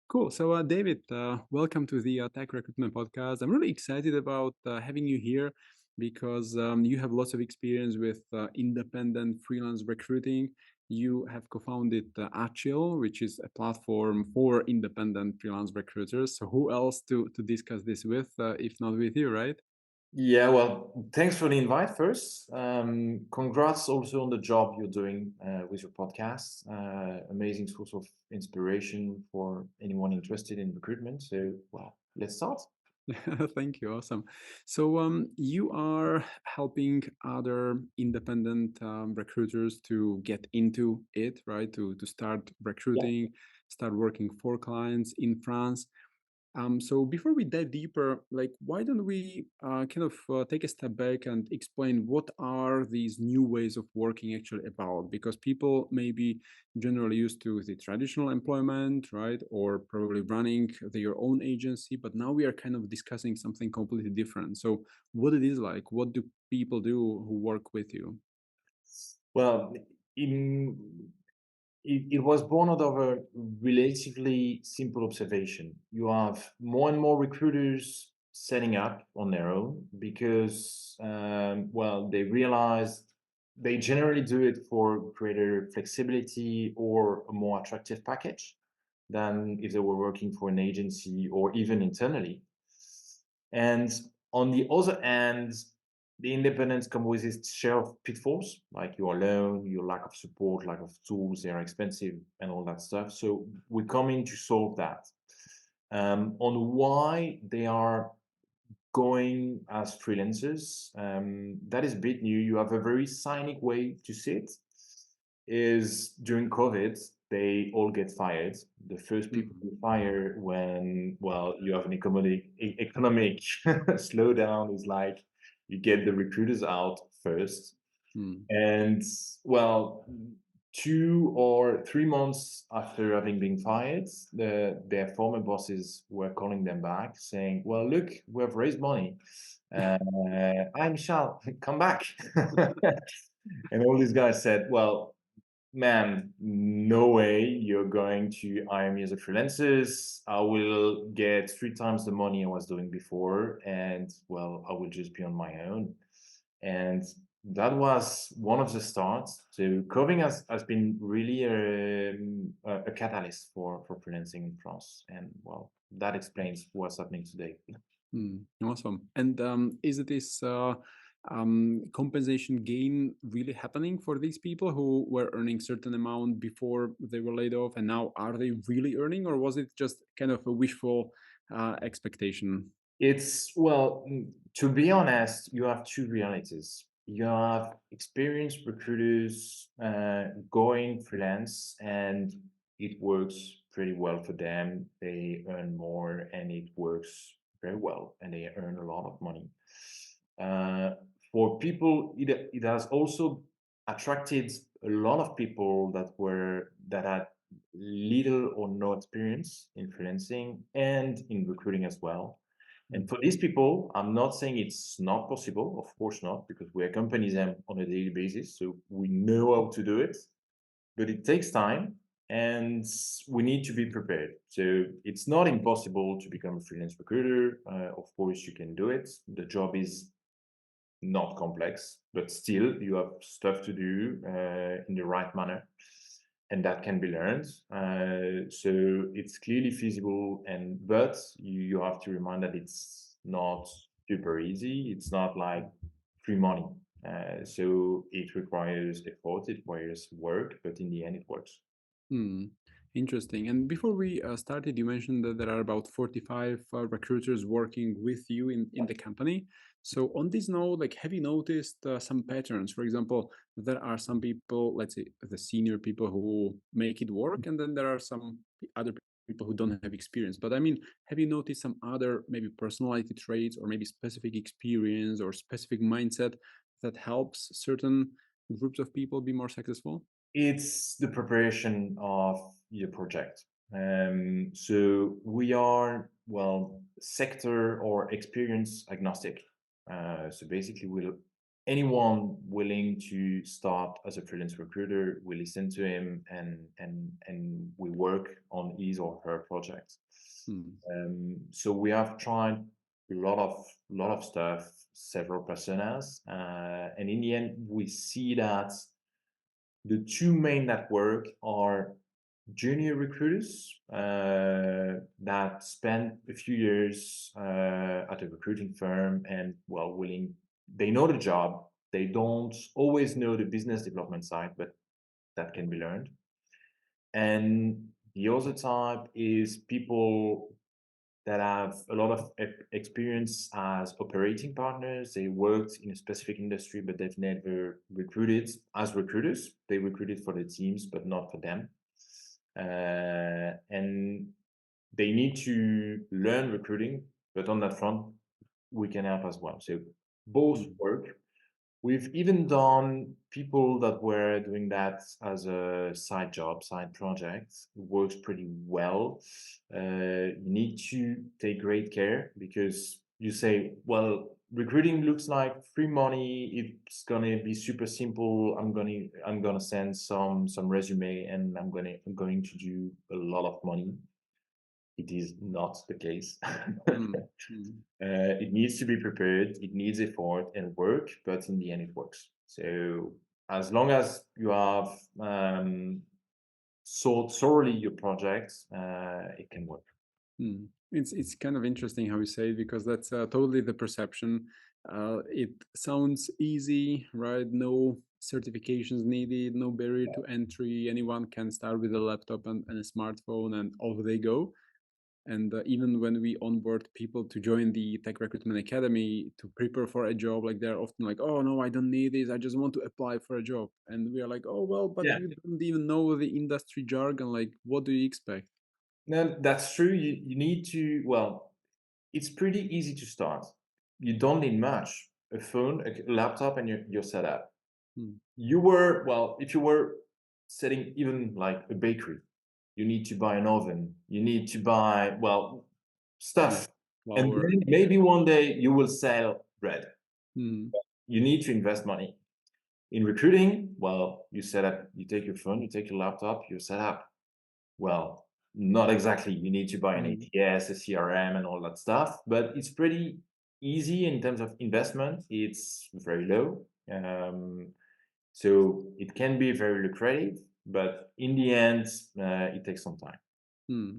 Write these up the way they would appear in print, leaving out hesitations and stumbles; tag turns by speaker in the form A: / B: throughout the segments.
A: Cool. So, David, welcome to the Tech Recruitment Podcast. I'm really excited about having you here because you have lots of experience with independent freelance recruiting. You have co-founded Achil, which is a platform for independent freelance recruiters. So, who else to discuss this with, if not with you, right?
B: Yeah, well, thanks for the invite first. Congrats also on the job you're doing with your podcast. Amazing source of inspiration for anyone interested in recruitment. So, well, let's start.
A: Thank you. Awesome. So, you are helping other independent recruiters to get into it, right? To start
B: Yeah.
A: recruiting, start working for clients in France. So before we dive deeper, like, why don't we take a step back and explain what are these new ways of working actually about? Because people may be generally used to the traditional employment, right, or probably running their own agency, but now we are kind of discussing something completely different. So what it is like? What do people do who work with you?
B: Well, in, it was born out of a relatively simple observation. You have more and more recruiters setting up on their own because, well, they realized they generally do it for greater flexibility or a more attractive package than if they were working for an agency or even internally. And on the other hand, the independence comes with its share of pitfalls, like you're alone, your lack of support, lack of tools, they are expensive, and all that stuff. So we come in to solve that. On why they are going as freelancers, that is a bit new. You have a very cynic way to see it. Is during COVID, they all get fired. The first people
A: Mhm.
B: you fire when, well, you have an economic slowdown is like you get the recruiters out first.
A: Mm.
B: And well, 2 or 3 months after having been fired, their former bosses were calling them back saying, well, look, we have raised money. I'm Michelle, come back. And all these guys said, well, man, no way you're going to hire me as a freelancer. I will get 3 times the money I was doing before, and well, I will just be on my own. And that was one of the starts. So coding has been really a catalyst for freelancing in France. And well, that explains what's happening today.
A: Awesome. And is this compensation gain really happening for these people who were earning certain amount before they were laid off, and now are they really earning, or was it just kind of a wishful expectation?
B: It's well, to be honest, you have two realities. You have experienced recruiters going freelance, and it works pretty well for them. They earn more, and it works very well, and they earn a lot of money. Uh, for people, it has also attracted a lot of people that had little or no experience in freelancing and in recruiting as well. And
A: Mm.
B: for these people, I'm not saying it's not possible, of course not, because we accompany them on a daily basis. So we know how to do it, but it takes time and we need to be prepared. So it's not impossible to become a freelance recruiter. Of course, you can do it. The job is not complex, but still you have stuff to do in the right manner. And that can be learned. So it's clearly feasible, and but you have to remind that it's not super easy. It's not like free money. So it requires effort, it requires work, but in the end, it works.
A: Hmm. Interesting. And before we started, you mentioned that there are about 45 recruiters working with you in the company. So on this note, like, have you noticed some patterns? For example, there are some people, let's say the senior people who make it work, and then there are some other people who don't have experience. But I mean, have you noticed some other maybe personality traits or maybe specific experience or specific mindset that helps certain groups of people be more successful?
B: It's the preparation of your project. So we are, well, sector or experience agnostic. So basically, anyone willing to start as a freelance recruiter, we listen to him and we work on his or her projects.
A: Hmm.
B: So we have tried a lot of stuff, several personas, and in the end, we see that the two main network are junior recruiters that spend a few years at a recruiting firm and well willing they know the job, they don't always know the business development side, but that can be learned. And the other type is people that have a lot of experience as operating partners. They worked in a specific industry, but they've never recruited as recruiters. They recruited for the teams, but not for them. And they need to learn recruiting, but on that front, we can help as well. So both
A: Hmm.
B: work. We've even done people that were doing that as a side job, side project. It works pretty well. You need to take great care because you say, well, recruiting looks like free money. It's gonna be super simple. I'm gonna send some resume and I'm going to do a lot of money. It is not the case.
A: Hmm. Hmm.
B: It needs to be prepared, it needs effort and work, but in the end, it works. So as long as you have sold thoroughly your project, it can work.
A: Hmm. It's kind of interesting how you say it because that's totally the perception. It sounds easy, right? No certifications needed, no barrier to entry. Anyone can start with a laptop and a smartphone, and off they go. And even when we onboard people to join the Tech Recruitment Academy to prepare for a job, like they're often like, "Oh no, I don't need this. I just want to apply for a job." And we are like, "Oh well, but
B: Yeah,
A: you don't even know the industry jargon. Like, what do you expect?"
B: no, that's true. You need to, well, it's pretty easy to start. You don't need much a phone, a laptop, and you're set up.
A: Hmm.
B: You were, well, if you were setting even like a bakery, you need to buy an oven, you need to buy, well,
A: Yeah,
B: stuff. And
A: flower.
B: then
A: Yeah.
B: maybe one day you will sell bread.
A: Hmm.
B: You need to invest money. In recruiting, well, you set up, you take your phone, you take your laptop, you set up. Well, not exactly. You need to buy an
A: Hmm.
B: ATS, a CRM, and all that stuff, but it's pretty easy in terms of investment. It's very low. So it can be very lucrative, but in the end, it takes some time.
A: Hmm.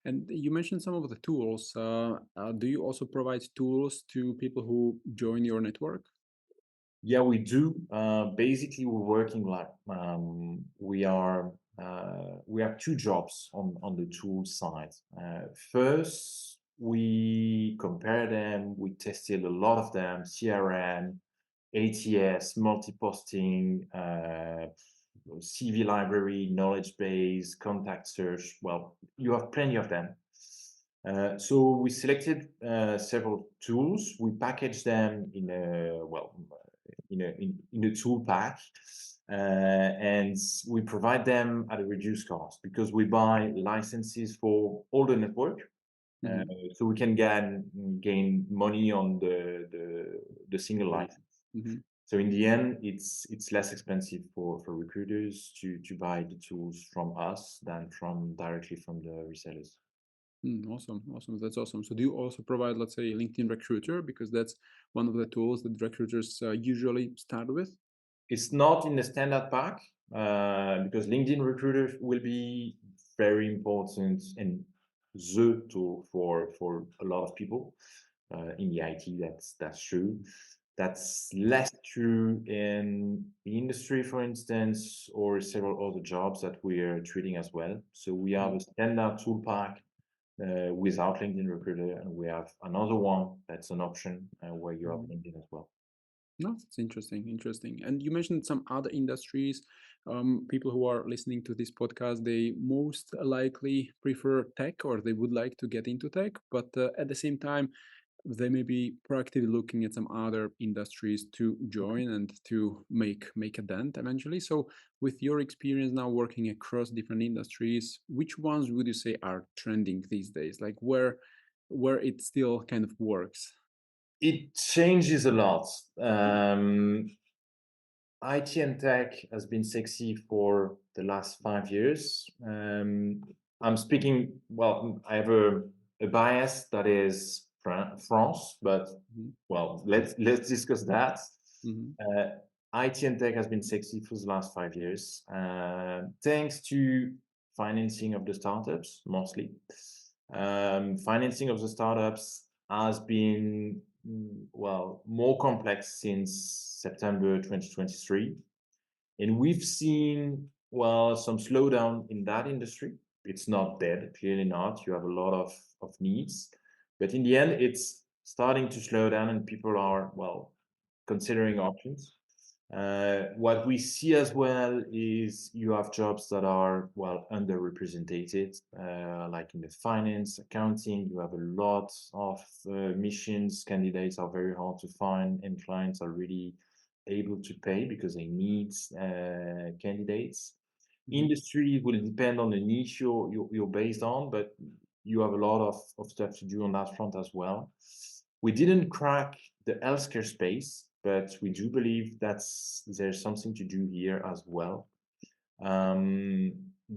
A: And you mentioned some of the tools. Do you also provide tools to people who join your network?
B: Yeah, we do. Basically, we're working like we have two jobs on the tool side. First, we compare them. We tested a lot of them: CRM, ATS, multi-posting, CV library, knowledge base, contact search. Well, you have plenty of them. So we selected several tools. We packaged them in a well in a tool pack, and we provide them at a reduced cost because we buy licenses for all the network, uh,
A: Hmm.
B: so we can gain money on the single
A: Yeah.
B: license.
A: Hmm.
B: So in the end, it's less expensive for recruiters to buy the tools from us than from directly from the resellers.
A: Awesome, awesome. That's awesome. So, do you also provide, let's say, LinkedIn Recruiter because that's one of the tools that recruiters usually start with?
B: It's not in the standard pack because LinkedIn Recruiter will be very important and the tool for a lot of people in the IT. That's true. That's less true in the industry, for instance, or several other jobs that we are treating as well. So we have
A: Mm.
B: a standard tool pack without LinkedIn Recruiter, and we have another one that's an option where you have
A: Mhm.
B: LinkedIn as well.
A: No, that's interesting, interesting. And you mentioned some other industries. People who are listening to this podcast, they most likely prefer tech or they would like to get into tech, but at the same time, they may be proactively looking at some other industries to join and to make a dent eventually. So, with your experience now working across different industries, which ones would you say are trending these days? Like where it still kind of works?
B: It changes a lot. IT and tech has been sexy for the last 5 years. I'm speaking, well, I have a bias that is France, but
A: Mhm,
B: well, let's discuss that.
A: mhm,
B: Uh, IT and tech has been sexy for the last 5 years, thanks to financing of the startups mostly. Financing of the startups has been well more complex since September 2023, and we've seen well some slowdown in that industry. It's not dead, clearly not. You have a lot of needs, but in the end, it's starting to slow down, and people are well considering options. What we see as well is you have jobs that are well underrepresented, like in the finance, accounting. You have a lot of missions. Candidates are very hard to find, and clients are really able to pay because they need candidates.
A: mhm,
B: Industry will depend on the niche you're based on, but you have a lot of stuff to do on that front as well. We didn't crack the healthcare space, but we do believe there's something to do here as well.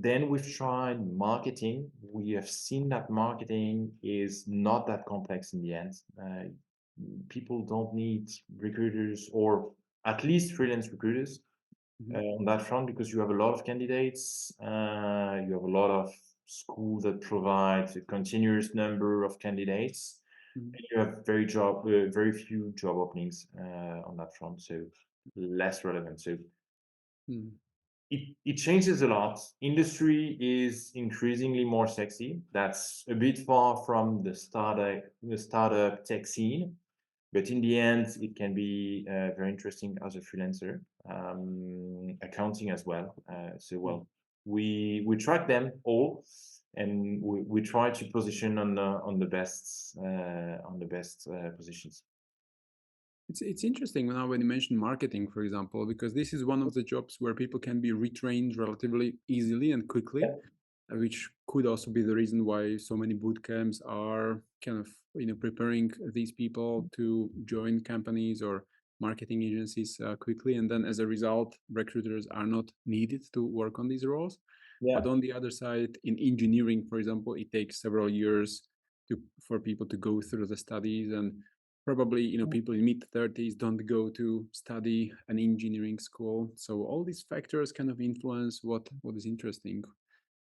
B: Then we've tried marketing. We have seen that marketing is not that complex in the end. People don't need recruiters, or at least freelance recruiters
A: mhm,
B: on that front, because you have a lot of candidates. You have a lot of schools that provide a continuous number of candidates.
A: mhm,
B: You have very few job openings on that front, so less relevant. So
A: mhm,
B: it changes a lot. Industry is increasingly more sexy. That's a bit far from the startup tech scene, but in the end, it can be very interesting as a freelancer. Accounting as well. So
A: mhm.
B: well, we track them all, and we try to position on the best positions.
A: It's interesting now when you mention marketing, for example, because this is one of the jobs where people can be retrained relatively easily and quickly, which could also be the reason why so many boot camps are kind of preparing these people to join companies or marketing agencies quickly, and then as a result, recruiters are not needed to work on these roles. But
B: Yeah.
A: on the other side, in engineering, for example, it takes several years for people to go through the studies, and probably people in mid 30s don't go to study an engineering school. So all these factors kind of influence what is interesting.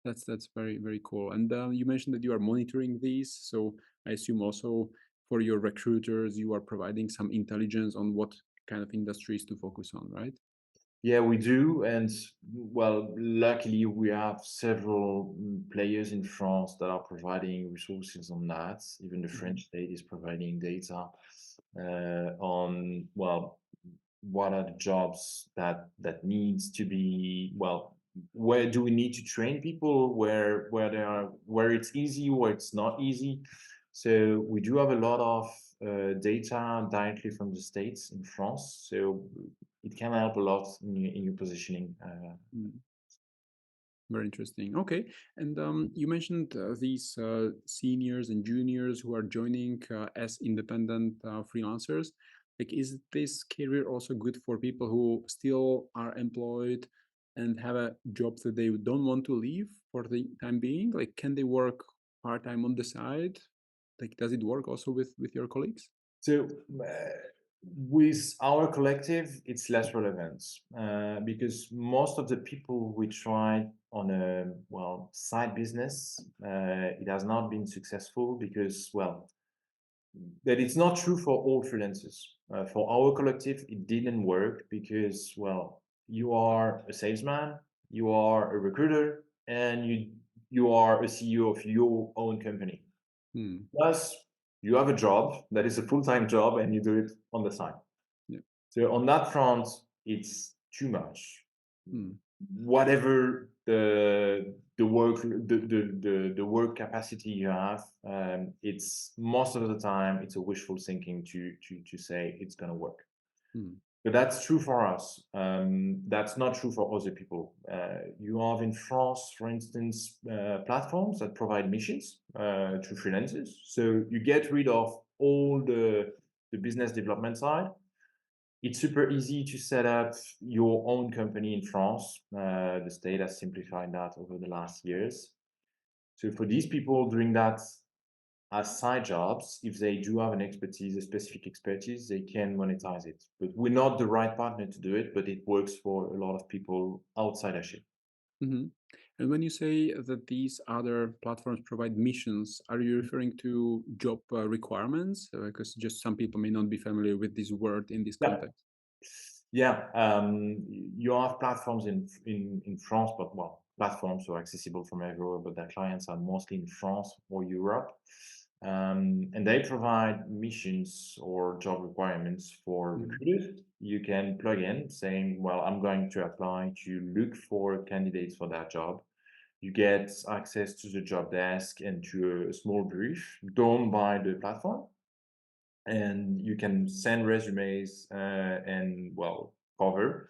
A: That's very very cool. And you mentioned that you are monitoring these, so I assume also for your recruiters you are providing some intelligence on what kind of industries to focus on, right?
B: Yeah, we do. And well, luckily, we have several players in France that are providing resources on that. Even the
A: Hmm.
B: French state is providing data on, well, what are the jobs that needs to be, well, where do we need to train people, where it's easy, where it's not easy. So we do have a lot of data directly from the states in France. So it can help a lot in your positioning.
A: Very interesting. Okay, and you mentioned these seniors and juniors who are joining as independent freelancers. Like, is this career also good for people who still are employed and have a job that they don't want to leave for the time being? Like, can they work part time on the side? Like, does it work also with your colleagues?
B: So with our collective, it's less relevant because most of the people we tried on a well side business, it has not been successful because well, but it's not true for all freelancers. For our collective, it didn't work because well, you are a salesman, you are a recruiter, and you are a CEO of your own company.
A: Hmm.
B: Plus, you have a job that is a full-time job and you do it on the side.
A: Yeah.
B: So on that front, it's too much.
A: Hmm.
B: Whatever the work capacity you have, it's most of the time it's a wishful thinking to say it's gonna work.
A: Hmm.
B: But that's true for us. That's not true for other people. You have in France, for instance, platforms that provide missions to freelancers. So you get rid of all the business development side, it's super easy to set up your own company in France. The state has simplified that over the last years. So for these people doing that as side jobs, if they do have an expertise, a specific expertise, they can monetize it. But we're not the right partner to do it, but it works for a lot of people outside Achil.
A: Hmm. And when you say that these other platforms provide missions, are you referring to job requirements? Because just some people may not be familiar with this word in this
B: Yeah.
A: context.
B: Yeah, you have platforms in France, but well, platforms are accessible from everywhere, but their clients are mostly in France or Europe. And they provide missions or job requirements for
A: Hmm.
B: recruiters. You can plug in saying, well, I'm going to apply to look for candidates for that job. You get access to the job desk and to a small brief done by the platform, and you can send resumes and well cover,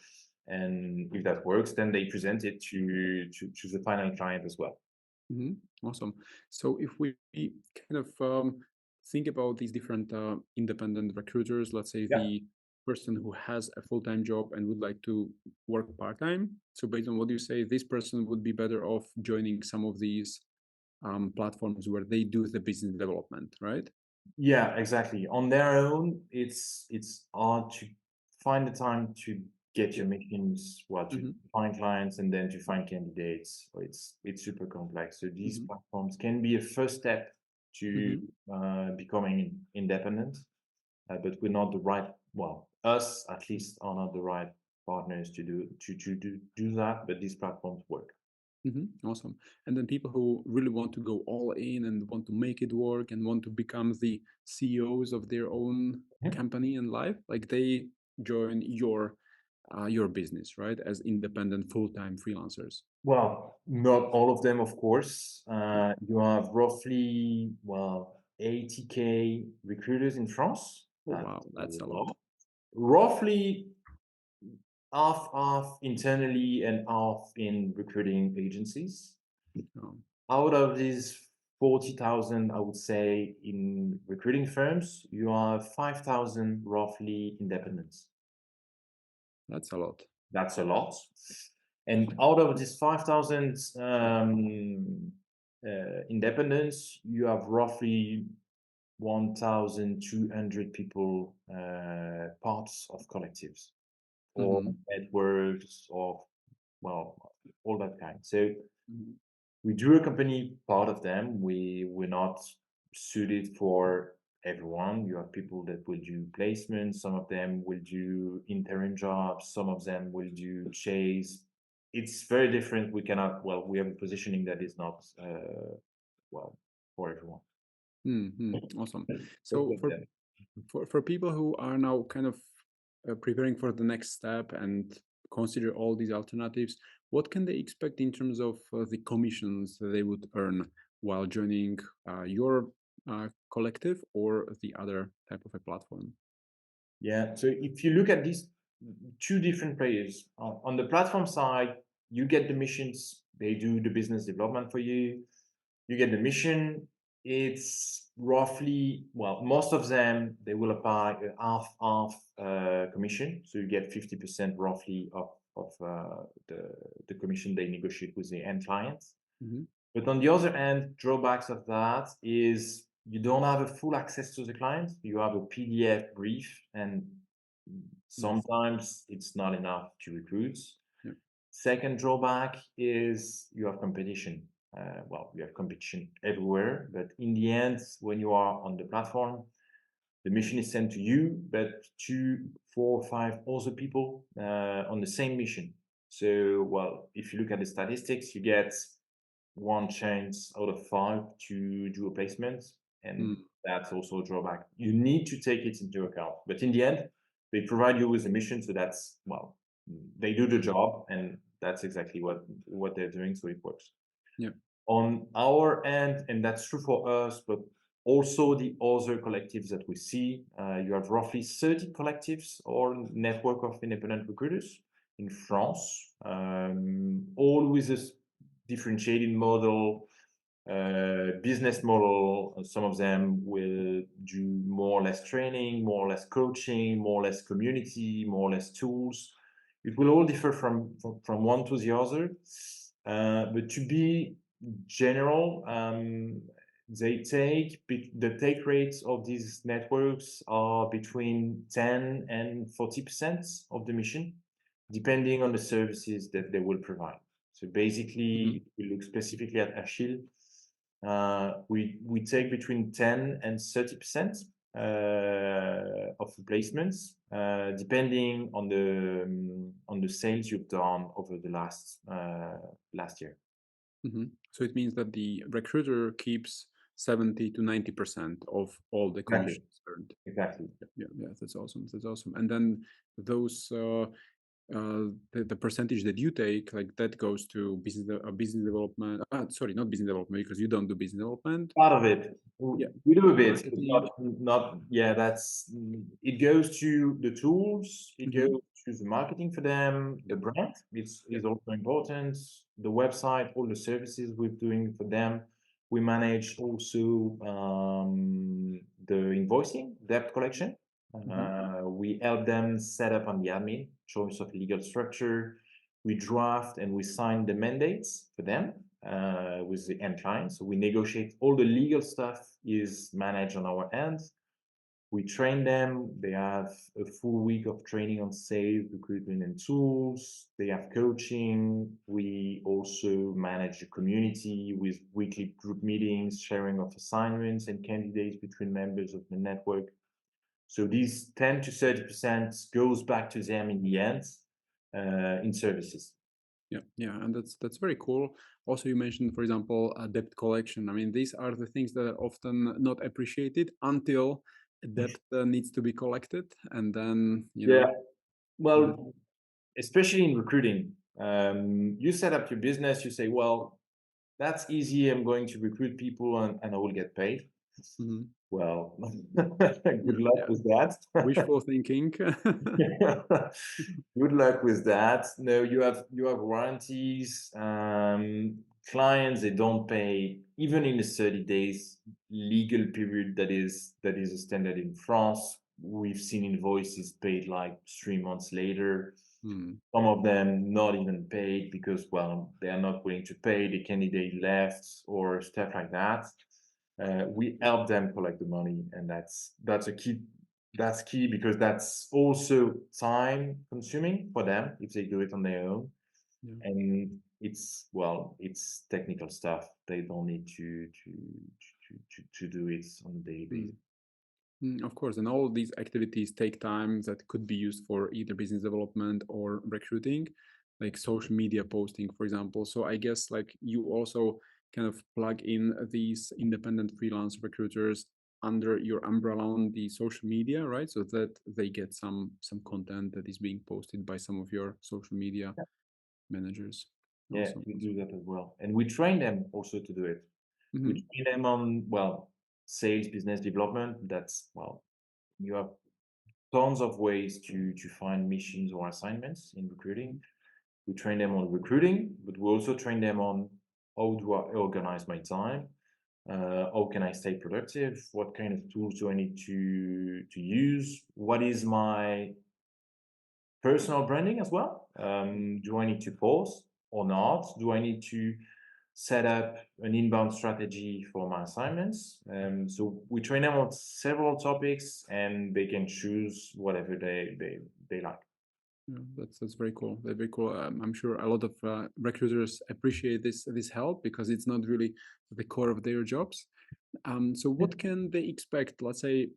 B: and if that works then they present it to the final client as well.
A: Hmm. Awesome. So if we kind of think about these different independent recruiters, let's say
B: Yeah.
A: the person who has a full-time job and would like to work part-time. So based on what you say, this person would be better off joining some of these platforms where they do the business development, right?
B: Yeah, exactly. On their own, it's hard to find the time to get your meetings, well, to
A: Hmm.
B: find clients and then to find candidates. So it's super complex. So these
A: Hmm.
B: platforms can be a first step to
A: Hmm.
B: becoming independent, but we're not the right, well, us at least are not the right partners to do that. But these platforms work.
A: Hmm. Awesome. And then people who really want to go all in and want to make it work and want to become the CEOs of their own company and life, like they join your business, right? As independent full-time freelancers.
B: Well, not all of them, of course. You have roughly, well, 80K recruiters in France.
A: Oh
B: That's
A: wow,
B: a
A: that's a lot.
B: lot. Roughly half internally and half in recruiting agencies.
A: Um,
B: Out of these 40,000, I would say in recruiting firms, you have 5,000 roughly independents.
A: that's a lot.
B: That's a lot. And out of these 5,000 independents, you have roughly 1,200 people, parts of collectives or
A: Hmm.
B: networks or, well, all that kind. So
A: Hmm.
B: we do accompany part of them. We're not suited for everyone. You have people that will do placements. Some of them will do interim jobs. Some of them will do chase. It's very different. We cannot. Well, we have a positioning that is not well for everyone.
A: Hmm. Awesome.
B: But
A: So
B: with them.
A: for people who are now kind of preparing for the next step and consider all these alternatives, what can they expect in terms of the commissions that they would earn while joining your collective or the other type of a platform?
B: Yeah. So if you look at these two different players on the platform side, you get the missions. They do the business development for you. You get the mission. It's roughly, well, most of them they will apply a half commission, so you get 50% roughly of the commission they negotiate with the end clients.
A: Hmm.
B: But on the other end, drawbacks of that is you don't have a full access to the client. You have a PDF brief, and
A: Yes.
B: sometimes it's not enough to recruit.
A: Yeah.
B: Second drawback is you have competition. Well, you have competition everywhere, but in the end, when you are on the platform, the mission is sent to you, but two, four, five other people on the same mission. So, well, if you look at the statistics, you get one chance out of five to do a placement, and
A: Mm.
B: that's also a drawback. You need to take it into account, but in the end, they provide you with a mission, so that's, well, they do the
A: Mm.
B: job, and that's exactly what they're doing, so it works.
A: Yeah.
B: On our end, and that's true for us, but also the other collectives that we see, you have roughly 30 collectives or network of independent recruiters in France, all with this differentiating model. business model. Some of them will do more or less training, more or less coaching, more or less community, more or less tools. It will all differ from one to the other. But to be general, the take rates of these networks are between 10 and 40% of the mission, depending on the services that they will provide. So basically,
A: Mhm.
B: if we look specifically at Achil, we take between 10 and 30% of replacements, depending on the sales you've done over the last year.
A: So it means that the recruiter keeps 70 to 90% of all the
B: Exactly.
A: commissions earned.
B: Exactly.
A: Yeah, yeah, yeah, that's awesome. That's awesome. And then those the percentage that you take, like that goes to business development. Sorry, not business development because you don't do business development.
B: Part of it.
A: Yeah,
B: We do a bit, but
A: marketing.
B: not yeah, that's it goes to the tools, it
A: Hmm.
B: goes to the marketing for them, the
A: Yeah,
B: brand
A: yeah.
B: is also important, the website, all the services we're doing for them. We manage also the invoicing, debt collection.
A: Hmm.
B: We help them set up on the admin, choice of legal structure. We draft and we sign the mandates for them with the end client. So we negotiate all the legal stuff is managed on our end. We train them. They have a full week of training on sales, recruitment, and tools. They have coaching. We also manage the community with weekly group meetings, sharing of assignments and candidates between members of the network. So these 10 to 30% goes back to them in the end in services.
A: Yeah, yeah, and that's very cool. Also, you mentioned, for example, debt collection. I mean, these are the things that are often not appreciated until debt needs to be collected, and then
B: Yeah.
A: and then,
B: Well, especially in recruiting, you set up your business, you say, well, that's easy. I'm going to recruit people and I will get paid.
A: mhm,
B: Well,
A: yeah,
B: good luck
A: yeah,
B: with that.
A: wishful thinking.
B: Good luck with that. No, you have warranties. Clients they don't pay even in the 30 days legal period that is a standard in France. We've seen invoices paid like 3 months later.
A: Hmm,
B: Some of them not even paid because well they are not willing to pay. The candidate left or stuff like that. We help them collect the money, and that's a key. That's key because that's also time consuming for them if they do it on their own,
A: yeah.
B: and it's well, it's technical stuff. They don't need to do it on a daily
A: Hmm.
B: basis.
A: Of course, and all of these activities take time that could be used for either business development or recruiting, like social media posting, for example. So I guess like you also kind of plug in these independent freelance recruiters under your umbrella on the social media, right? So that they get some content that is being posted by some of your social media managers.
B: Yeah,
A: Awesome,
B: we do
A: awesome.
B: that as well, and we train them also to do it. We
A: Hmm.
B: train them on well, sales, business development. That's well, you have tons of ways to find missions or assignments in recruiting. We train them on recruiting, but we also train them on how do I organize my time? How can I stay productive? What kind of tools do I need to use? What is my personal branding as well? Do I need to post or not? Do I need to set up an inbound strategy for my assignments? So we train them on several topics, and they can choose whatever they like.
A: Yeah, that's very cool. That's very cool. I'm sure a lot of recruiters appreciate this help because it's not really the core of their jobs. So what can they expect? Let's say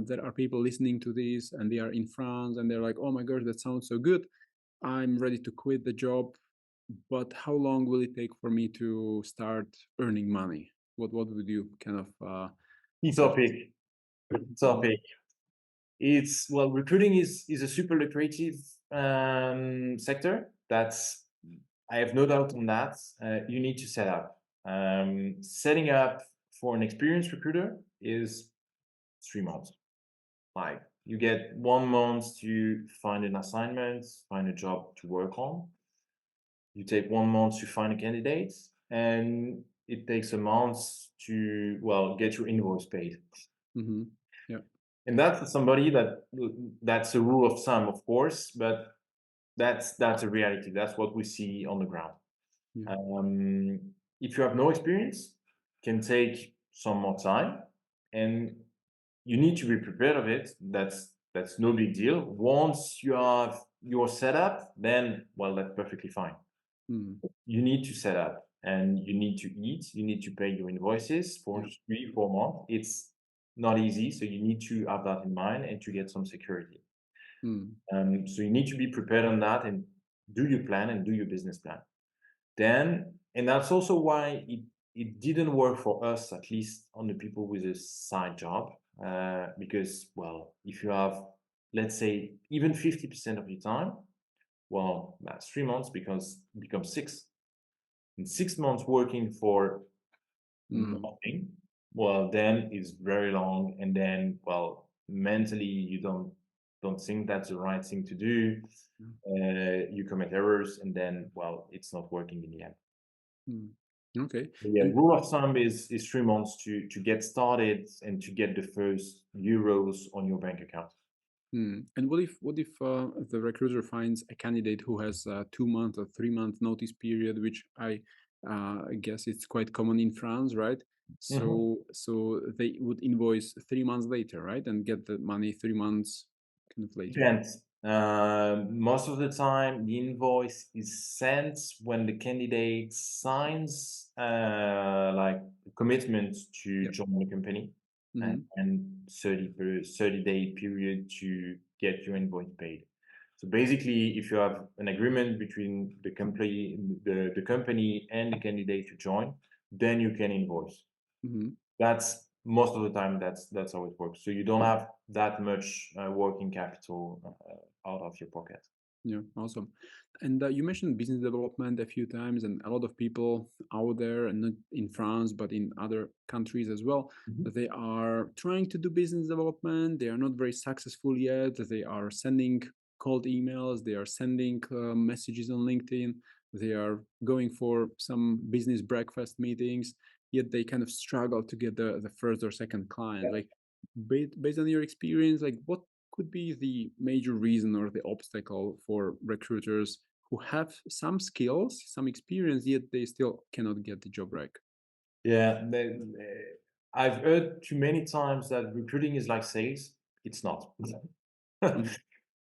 A: there are people listening to this and they are in France and they're like, "Oh my gosh, that sounds so good. I'm ready to quit the job, but how long will it take for me to start earning money?" What would you kind of
B: Key
A: suggest?
B: topic.
A: Mhm.
B: Topic. It's well, recruiting is a super lucrative sector. That's I have no doubt on that. You need to set up. Setting up for an experienced recruiter is 3 months. Like you get 1 month to find an assignment, find a job to work on. You take 1 month to find a candidate, and it takes a month to, well, get your invoice paid.
A: Mm-hmm. Yeah.
B: And that's somebody that's a rule of thumb, of course, but that's a reality. That's what we see on the ground.
A: Yeah.
B: Um, if you have no experience, can take some more time, and you need to be prepared of it. That's no big deal. Once you have your setup, then well, that's perfectly fine.
A: Mm.
B: You need to set up, and you need to eat. You need to pay your invoices for
A: Yeah.
B: 3 4 months. It's not easy, so you need to have that in mind and to get some security.
A: Mm.
B: So you need to be prepared on that and do your plan and do your business plan. Then, and that's also why it didn't work for us, at least on the people with a side job, because, well, if you have, let's say, even 50% of your time, well, that's 3 months because becomes six. In 6 months working for
A: Mm.
B: nothing, well, then it's very long, and then, well, mentally you don't think that's the right thing to do.
A: Yeah.
B: You commit errors, and then, well, it's not working in the end.
A: Mm. Okay.
B: Yeah,
A: And
B: rule of thumb is 3 months to get started and to get the first euros on your bank account.
A: and what if the recruiter finds a candidate who has a 2 month or 3 month notice period, which I guess it's quite common in France, right?
B: Mhm.
A: So they would invoice 3 months later, right, and get the money 3 months kind of later.
B: Depends. Most of the time, the invoice is sent when the candidate signs like a commitment to
A: Yeah.
B: join the company,
A: Mm-hmm.
B: and 30-day period to get your invoice paid. So basically, if you have an agreement between the company and the candidate to join, then you can invoice.
A: Mm-hmm.
B: That's most of the time, that's how it works. So you don't have that much working capital out of your pocket.
A: Yeah, awesome. And you mentioned business development a few times, and a lot of people out there, and not in France, but in other countries as well,
B: Mhm.
A: they are trying to do business development. They are not very successful yet. They are sending cold emails, they are sending messages on LinkedIn, they are going for some business breakfast meetings, yet they kind of struggle to get the first or second client. Like, based on your experience, like, what could be the major reason or the obstacle for recruiters who have some skills, some experience, yet they still cannot get the job right?
B: Yeah, I've heard too many times that recruiting is like sales. It's not.
A: Mhm.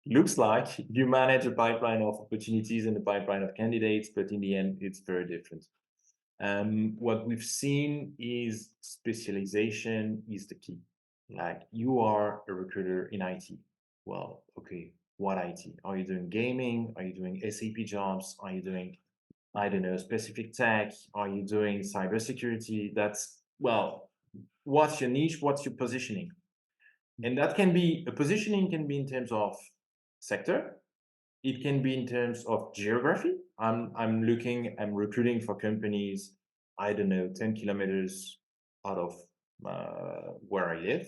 B: Looks like you manage a pipeline of opportunities and a pipeline of candidates, but in the end, it's very different. What we've seen is specialization is the key. Like, you are a recruiter in IT. Well, okay, what IT? Are you doing gaming? Are you doing SAP jobs? Are you doing, I don't know, specific tech? Are you doing cybersecurity? That's, well, what's your niche? What's your positioning? And that can be, a positioning can be in terms of sector, it can be in terms of geography. I'm recruiting for companies, I don't know, 10 kilometers out of where I live.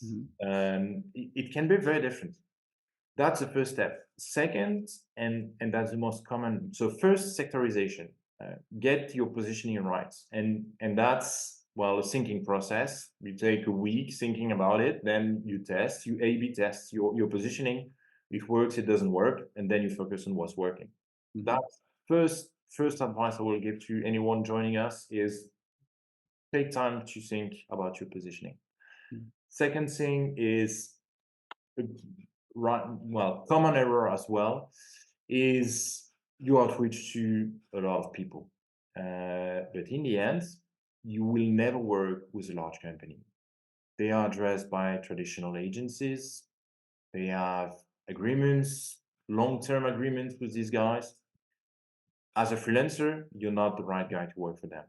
A: Mhm.
B: It can be very different. That's the first step. Second, and that's the most common. So first, sectorization. Get your positioning right, and that's, well, a thinking process. You take a week thinking about it, then you test, you A/B test your positioning. It works, it doesn't work, and then you focus on what's working.
A: Mhm.
B: That's first advice I will give to anyone joining us is take time to think about your positioning.
A: Mhm.
B: Second thing is, right, well, common error as well is you outreach to a lot of people, but in the end, you will never work with a large company. They are addressed by traditional agencies. They have agreements, long-term agreements with these guys. As a freelancer, you're not the right guy to work for them.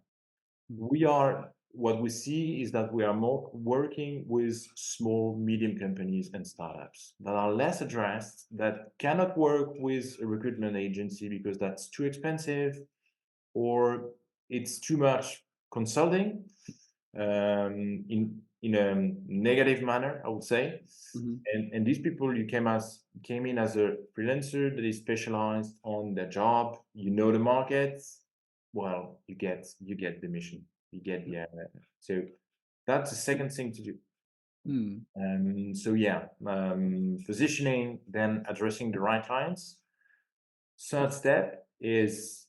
A: Mhm.
B: We are, what we see is that we are more working with small, medium companies and startups that are less addressed, that cannot work with a recruitment agency because that's too expensive or it's too much consulting, in a negative manner, I would say.
A: Mhm.
B: And these people, you came in as a freelancer that is specialized on their job. You know the market. Well, you get the mission. You get
A: Yeah.
B: the so that's the second thing to do.
A: Hmm.
B: So yeah, positioning, then addressing the right clients. Third step is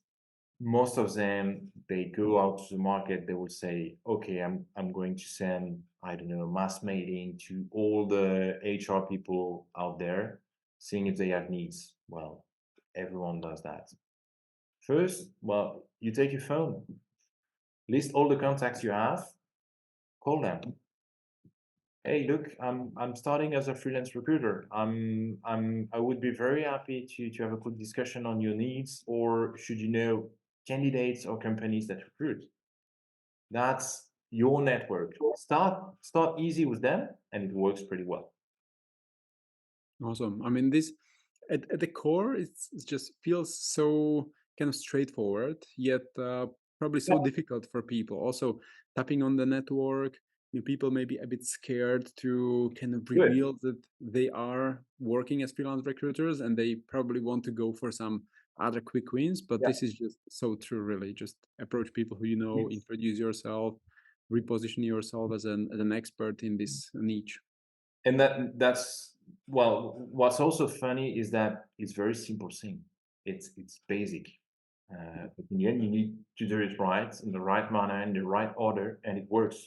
B: most of them they go out to the market. They will say, okay, I'm going to send, I don't know, mass mailing to all the HR people out there, seeing if they have needs. Well, everyone does that. First, well, you take your phone, list all the contacts you have, call them. Hey, look, I'm starting as a freelance recruiter. I would be very happy to have a quick discussion on your needs, or should you know candidates or companies that recruit. That's your network. Start easy with them, and it works pretty well.
A: Awesome. I mean, this at the core, it just feels so kind of straightforward, yet probably so
B: Yeah,
A: difficult for people. Also, tapping on the network, people may be a bit scared to kind of
B: good.
A: reveal that they are working as freelance recruiters, and they probably want to go for some other quick wins. But
B: Yeah,
A: this is just so true, really. Just approach people who you know,
B: it's
A: introduce yourself, reposition yourself as an expert in this niche.
B: and that's well. What's also funny is that it's very simple thing. It's basic,
A: Yeah.
B: but in the end, you need to do it right in the right manner in the right order, and it works.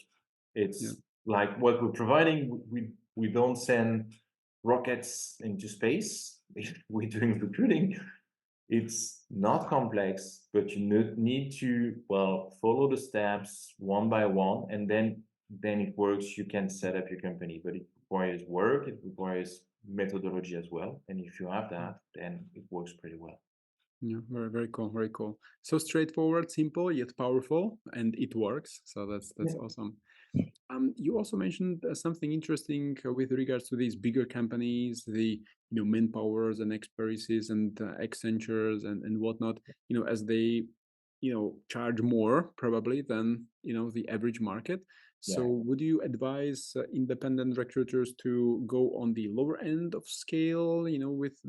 A: Yeah.
B: It's like what we're providing. We don't send rockets into space. We're doing recruiting. It's not complex, but you need to, well, follow the steps one by one, and then it works. You can set up your company, but it requires work. It requires methodology as well. And if you have that, then it works pretty well.
A: Yeah, very, very cool, very cool. So straightforward, simple, yet powerful, and it works. So that's
B: Yeah.
A: awesome. You also mentioned something interesting with regards to these bigger companies, the manpowers and expertises and Accentures and whatnot. As they charge more probably than the average market. So
B: Yeah.
A: would you advise independent recruiters to go on the lower end of scale,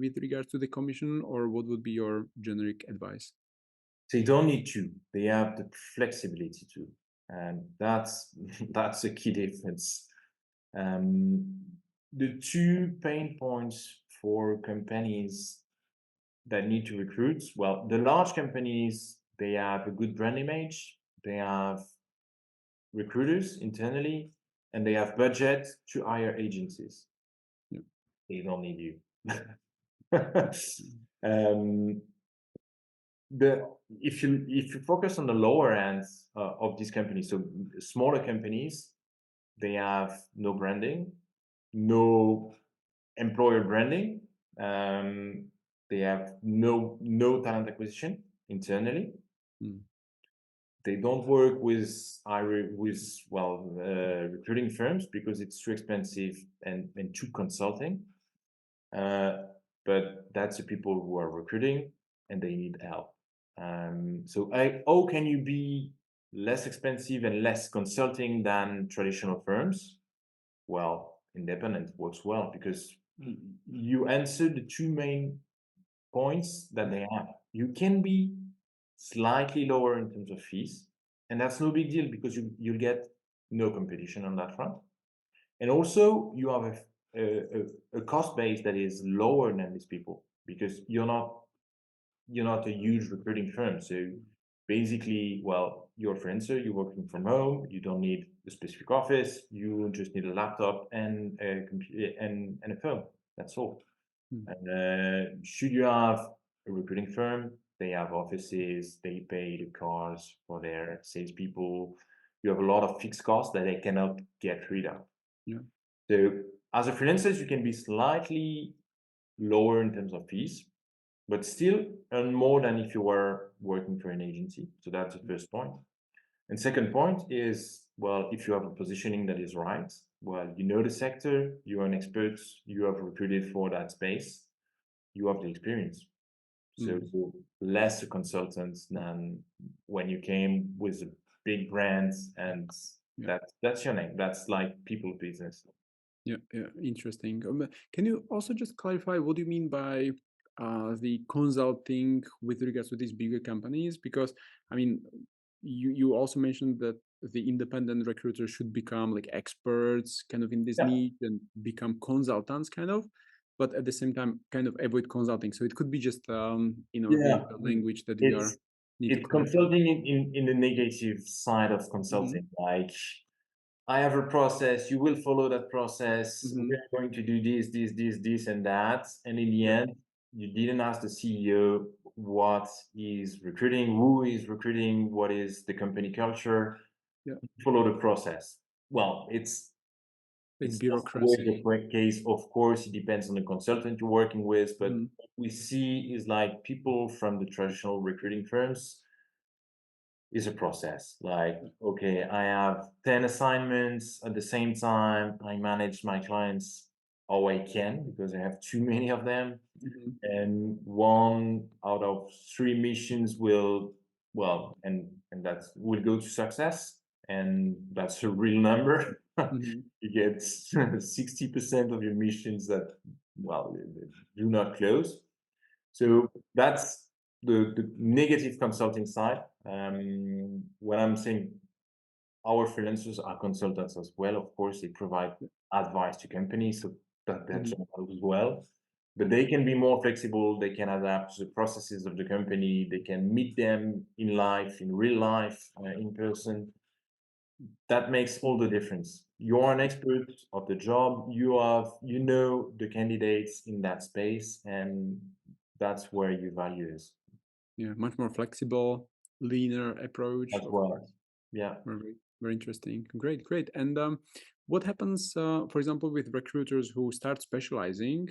A: with regards to the commission, or what would be your generic advice?
B: They don't need to. They have the flexibility to, and that's that's a key difference. Um, the two pain points for companies that need to recruit, well, the large companies, they have a good brand image, they have recruiters internally, and they have budget to hire agencies.
A: Yeah.
B: They don't need you.
A: Mm.
B: um, the if you focus on the lower end of these companies, so smaller companies, they have no branding, no employer branding. Um, they have no talent acquisition internally.
A: Mm.
B: They don't work with recruiting firms because it's too expensive and too consulting. Uh, but that's the people who are recruiting and they need help. How can you be less expensive and less consulting than traditional firms? Well, independent works well because you answer the two main points that they have. You can be slightly lower in terms of fees, and that's no big deal because you'll get no competition on that front. And also, you have a cost base that is lower than these people because you're not a huge recruiting firm. So basically, well, you're a freelancer, you're working from home, you don't need a specific office, you just need a laptop and a computer and a phone. That's all.
A: Mm.
B: And should you have a recruiting firm, they have offices, they pay the cars for their salespeople. You have a lot of fixed costs that they cannot get rid of.
A: Yeah.
B: So as a freelancer, you can be slightly lower in terms of fees, but still earn more than if you were working for an agency. So that's the first point. And second point is, well, if you have a positioning that is right, well, you know the sector, you are an expert, you have recruited for that space, you have the experience. So
A: Mm.
B: less a consultant than when you came with a big brand and
A: Yeah.
B: that's your name. That's like people business.
A: Yeah, yeah, interesting. Can you also just clarify what do you mean by the consulting with regards to these bigger companies? Because I mean, you also mentioned that the independent recruiters should become like experts kind of in this
B: Yeah.
A: niche and become consultants kind of, but at the same time kind of avoid consulting. So it could be just
B: Yeah.
A: a language that we are
B: It's
A: need to
B: it's
A: clarify.
B: consulting in the negative side of consulting.
A: Hmm.
B: Like, I have a process, you will follow that process, we
A: Hmm.
B: are going to do this, and that. And in the
A: Yeah.
B: end, you didn't ask the CEO what is recruiting, who is recruiting, what is the company culture,
A: Yeah.
B: follow the process. Well,
A: Like
B: it's not always
A: bureaucracy.
B: the case. Of course, it depends on the consultant you're working with, but
A: Hmm.
B: what we see is like people from the traditional recruiting firms is a process. Like, okay, I have 10 assignments at the same time. I manage my clients how I can because I have too many of them.
A: Hmm.
B: And one out of three missions will, well, and that will go to success. And that's a real number.
A: Hmm.
B: You get 60% of your missions that, well, do not close.
A: Yeah.
B: So that's the negative consulting side. When I'm saying our freelancers are consultants as well, of course, they provide
A: Yeah.
B: advice to companies, so that's
A: Hmm.
B: as well. But they can be more flexible. They can adapt to the processes of the company. They can meet them in life, in real life, in person. That makes all the difference. You are an expert of the job. You know the candidates in that space, and that's where your value is
A: Yeah, much more flexible, leaner approach,
B: as
A: of
B: well.
A: course.
B: Yeah.
A: Very, very interesting. Great, great. And what happens, for example, with recruiters who start specializing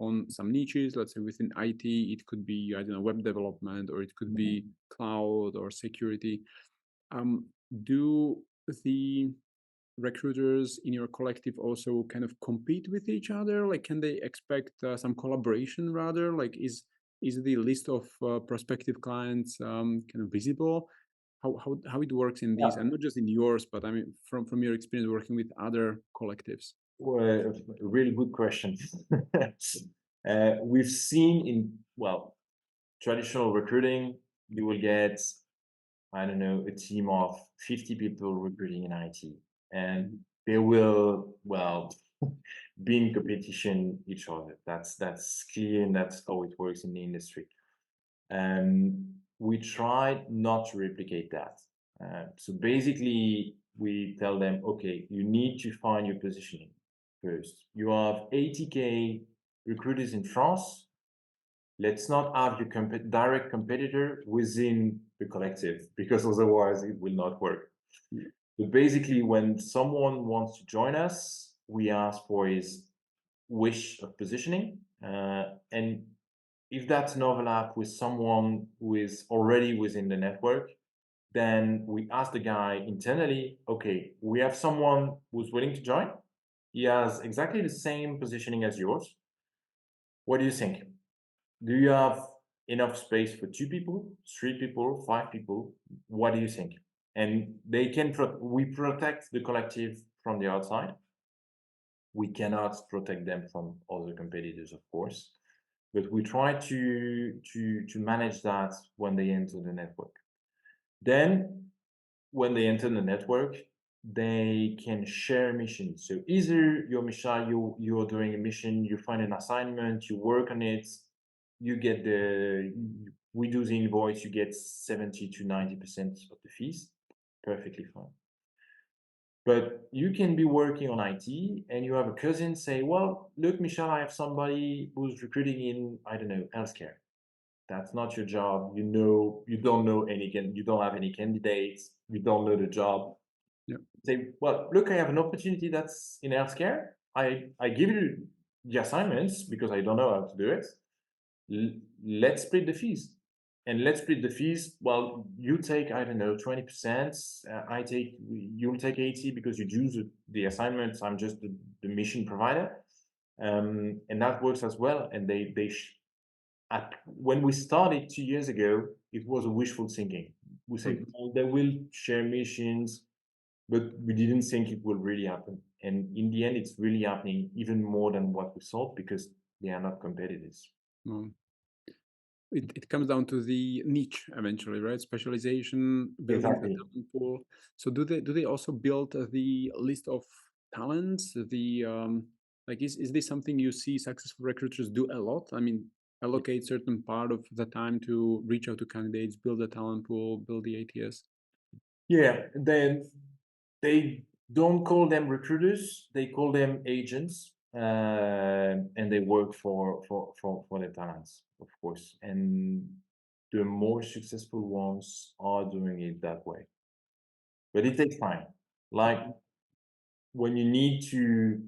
A: on some niches? Let's say within IT, it could be, I don't know, web development, or it could be cloud or security. Um, do the recruiters in your collective also kind of compete with each other? Like, can they expect some collaboration rather? Like, is the list of prospective clients kind of visible? How it works in these,
B: Yeah.
A: and not just in yours, but I mean from your experience working with other collectives.
B: Well, a really good question. We've seen in, well, traditional recruiting, you will get, I don't know, a team of 50 people recruiting in IT, and
A: Mhm.
B: they will, well, be in competition each other. That's clear, and that's how it works in the industry. We try not to replicate that. So basically, we tell them, okay, you need to find your positioning first. You have 80K recruiters in France. Let's not have your direct competitor within the collective because otherwise it will not work.
A: Yeah.
B: But basically, when someone wants to join us, we ask for his wish of positioning. And if that's an overlap with someone who is already within the network, then we ask the guy internally, okay, we have someone who's willing to join. He has exactly the same positioning as yours. What do you think? Do you have enough space for two people, three people, five people? What do you think? And they can, we protect the collective from the outside. We cannot protect them from other competitors, of course, but we try to manage that when they enter the network. Then, when they enter the network, they can share missions. So either you're Michelle, you're doing a mission, you find an assignment, you work on it, you get we do the invoice, you get 70 to 90% of the fees, perfectly fine. But you can be working on IT and you have a cousin say, well, look, Michelle, I have somebody who's recruiting in, I don't know, healthcare. That's not your job. You know, you don't know any, you don't have any candidates. You don't know the job.
A: Yeah.
B: Say, well, look, I have an opportunity that's in healthcare. I give you the assignments because I don't know how to do it. Let's split the fees. And let's split the fees. Well, you take, I don't know, 20%. You'll take 80 because you do the assignments. I'm just the mission provider. And that works as well. And when we started 2 years ago, it was a wishful thinking. We say,
A: Mhm.
B: well, they will share missions, but we didn't think it will really happen. And in the end, it's really happening even more than what we thought because they are not competitors.
A: Well, it comes down to the niche eventually, right? Specialization, building the
B: Exactly.
A: talent pool. So do they also build the list of talents? Like is this something you see successful recruiters do a lot? I mean, allocate certain part of the time to reach out to candidates, build a talent pool, build the ATS.
B: Yeah, then they don't call them recruiters; they call them agents, and they work for the talents, of course. And the more successful ones are doing it that way, but it takes time. Like when you need to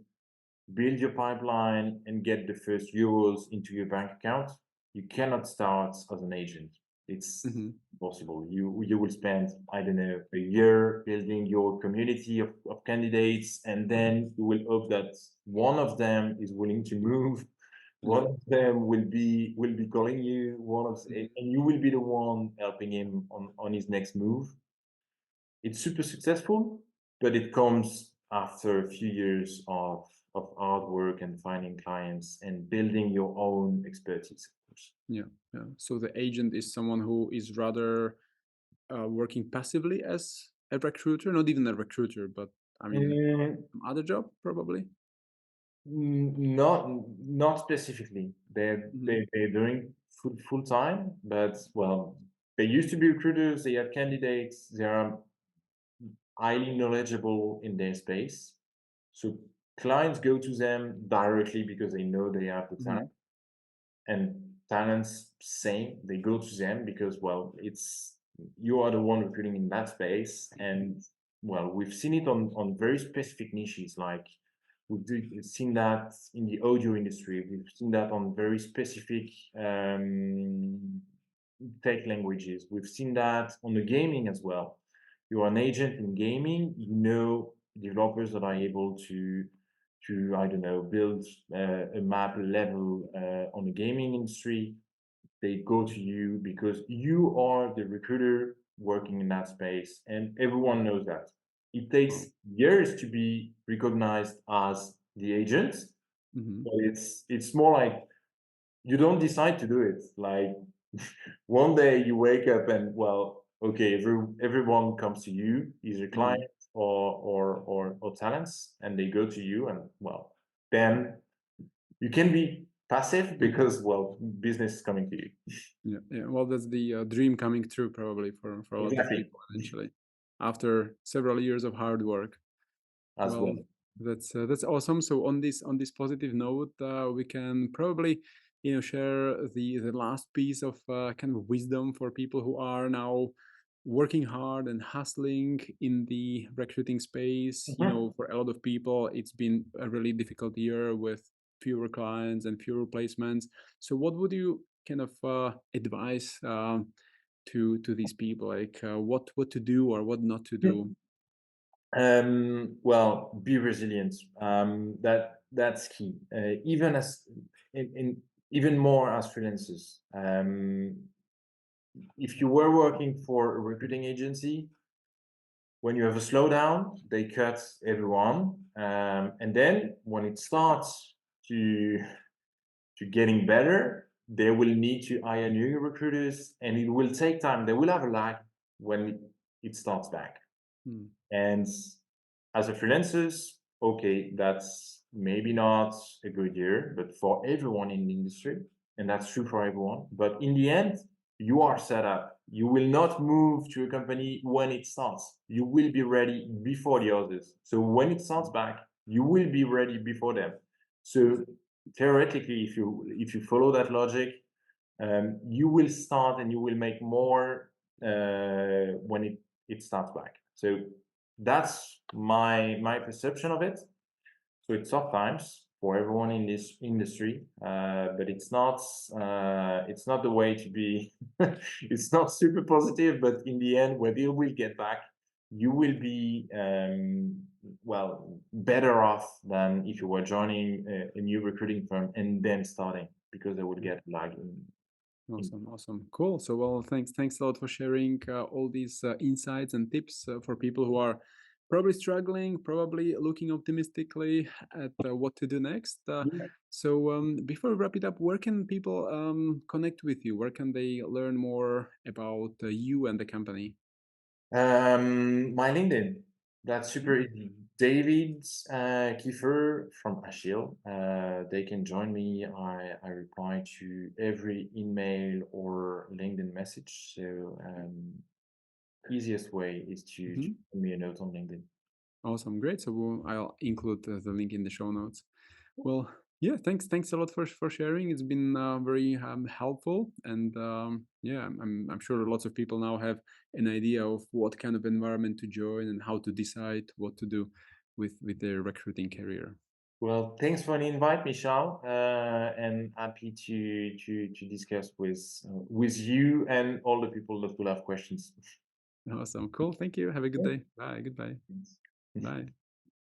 B: build your pipeline and get the first euros into your bank account, you cannot start as an agent. It's
A: Hmm.
B: possible. You will spend, I don't know, a year building your community of candidates, and then you will hope that one of them is willing to move.
A: Yeah.
B: One of them will be calling you.
A: Mhm.
B: And you will be the one helping him on his next move. It's super successful, but it comes after a few years of hard work and finding clients and building your own expertise, of course.
A: Yeah. Yeah. So the agent is someone who is rather working passively as a recruiter, not even a recruiter, but I mean,
B: Mm,
A: some other job probably.
B: not specifically. They're
A: Hmm.
B: they, they're doing full time, but well, they used to be recruiters. They have candidates. They are highly knowledgeable in their space. So clients go to them directly because they know they have the
A: Hmm.
B: talent. And talents same, they go to them because well, it's you are the one recruiting in that space. And well, we've seen it on very specific niches, like we've seen that in the audio industry, we've seen that on very specific tech languages, we've seen that on the gaming as well. You are an agent in gaming, you know, developers that are able to I don't know, build a map level on the gaming industry. They go to you because you are the recruiter working in that space, and everyone knows that. It
A: Wow.
B: takes years to be recognized as the agent,
A: Hmm.
B: but it's more like you don't decide to do it. Like one day you wake up and well, okay, everyone comes to you, either
A: Hmm.
B: client or talents, and they go to you, and well, then you can be passive because well, business is coming to you.
A: Yeah, yeah. Well, that's the dream coming true probably for a lot of
B: Exactly.
A: people eventually, after several years of hard work.
B: As
A: Well,
B: well.
A: that's awesome. So on this positive note, we can probably share the last piece of kind of wisdom for people who are now working hard and hustling in the recruiting space.
B: Mhm.
A: For a lot of people, it's been a really difficult year with fewer clients and fewer placements. So what would you kind of advise to these people, like what to do or what not to do?
B: Well, be resilient. That's key. Even as in even more as freelancers. If you were working for a recruiting agency, when you have a slowdown, they cut everyone, and then when it starts to getting better, they will need to hire new recruiters, and it will take time. They will have a lag when it starts back.
A: Hmm.
B: And as a freelancers, okay, that's maybe not a good year, but for everyone in the industry, and that's true for everyone. But in the end, you are set up. You will not move to a company when it starts. You will be ready before the others. So when it starts back, you will be ready before them. So theoretically, if you follow that logic, you will start and you will make more when it starts back. So that's my perception of it. So it's tough times for everyone in this industry, but it's not the way to be. It's not super positive, but in the end, when you will get back, you will be well better off than if you were joining a new recruiting firm and then starting because they would get lag in.
A: Awesome, awesome, cool. So, well, thanks a lot for sharing all these insights and tips for people who are probably struggling, probably looking optimistically at what to do next. Before we wrap it up, where can people connect with you? Where can they learn more about you and the company?
B: My LinkedIn, that's
A: Mhm.
B: super easy. David Kieffer from Achil. They can join me. I reply to every email or LinkedIn message. So easiest way is to
A: Mhm.
B: send me a note on LinkedIn.
A: Awesome, great. I'll include the link in the show notes. Well, yeah, thanks a lot for sharing. It's been very helpful, and yeah, I'm sure lots of people now have an idea of what kind of environment to join and how to decide what to do with their recruiting career.
B: Well, thanks for the invite, Michelle, and happy to discuss with you and all the people that will have questions.
A: Awesome, cool. Thank you. Have a good day. Bye. Goodbye.
B: Thanks.
A: Bye.